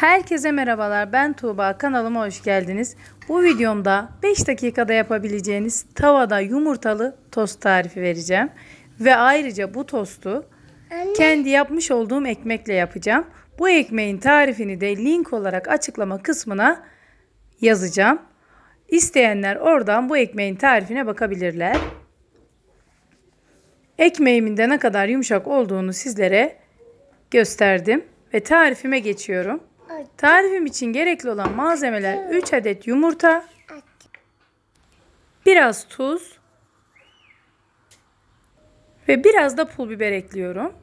Herkese merhabalar. Ben Tuğba. Kanalıma hoş geldiniz. Bu videomda 5 dakikada yapabileceğiniz tavada yumurtalı tost tarifi vereceğim. Ve ayrıca bu tostu kendi yapmış olduğum ekmekle yapacağım. Bu ekmeğin tarifini de link olarak açıklama kısmına yazacağım. İsteyenler oradan bu ekmeğin tarifine bakabilirler. Ekmeğimin de ne kadar yumuşak olduğunu sizlere gösterdim ve tarifime geçiyorum. Tarifim için gerekli olan malzemeler 3 adet yumurta, biraz tuz ve biraz da pul biber ekliyorum.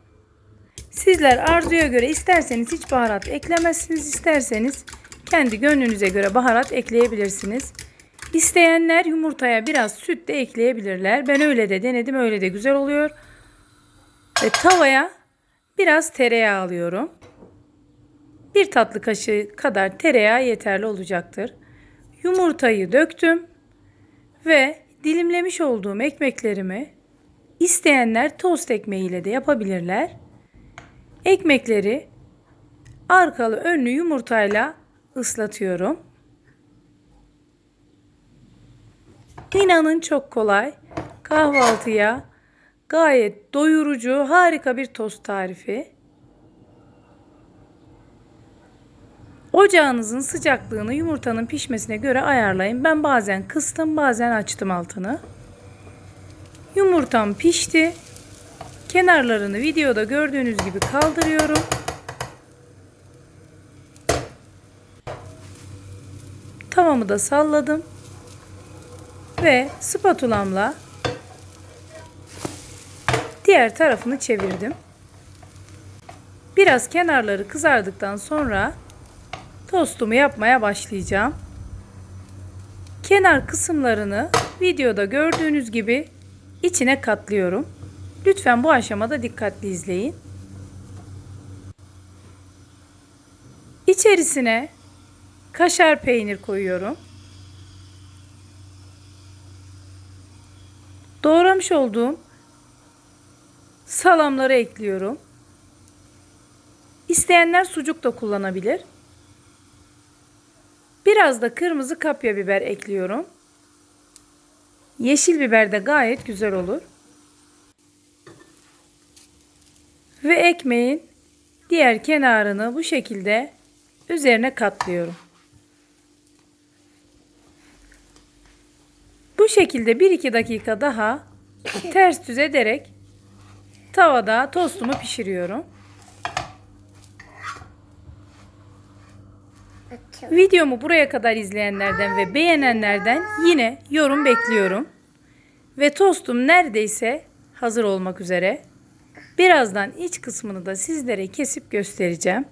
Sizler arzuya göre isterseniz hiç baharat eklemezsiniz, isterseniz kendi gönlünüze göre baharat ekleyebilirsiniz. İsteyenler yumurtaya biraz süt de ekleyebilirler. Ben öyle de denedim, öyle de güzel oluyor. Ve tavaya biraz tereyağı alıyorum. 1 tatlı kaşığı kadar tereyağı yeterli olacaktır. Yumurtayı döktüm ve dilimlemiş olduğum ekmeklerimi isteyenler tost ekmeğiyle de yapabilirler. Ekmekleri arkalı önlü yumurtayla ıslatıyorum. İnanın çok kolay. Kahvaltıya gayet doyurucu, harika bir tost tarifi. Ocağınızın sıcaklığını yumurtanın pişmesine göre ayarlayın. Ben bazen kıstım, bazen açtım altını. Yumurtam pişti. Kenarlarını videoda gördüğünüz gibi kaldırıyorum. Tavamı da salladım. Ve spatulamla diğer tarafını çevirdim. Biraz kenarları kızardıktan sonra tostumu yapmaya başlayacağım. Kenar kısımlarını videoda gördüğünüz gibi içine katlıyorum. Lütfen bu aşamada dikkatli izleyin. İçerisine kaşar peynir koyuyorum. Doğramış olduğum salamları ekliyorum. İsteyenler sucuk da kullanabilir. Biraz da kırmızı kapya biber ekliyorum. Yeşil biber de gayet güzel olur. Ve ekmeğin diğer kenarını bu şekilde üzerine katlıyorum. Bu şekilde 1-2 dakika daha ters düz ederek tavada tostumu pişiriyorum. Videomu buraya kadar izleyenlerden ve beğenenlerden yine yorum bekliyorum. Ve tostum neredeyse hazır olmak üzere. Birazdan iç kısmını da sizlere kesip göstereceğim.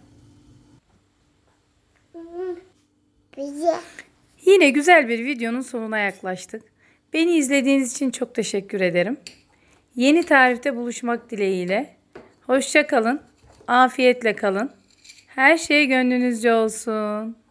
Yine güzel bir videonun sonuna yaklaştık. Beni izlediğiniz için çok teşekkür ederim. Yeni tarifte buluşmak dileğiyle. Hoşça kalın, afiyetle kalın. Her şey gönlünüzce olsun.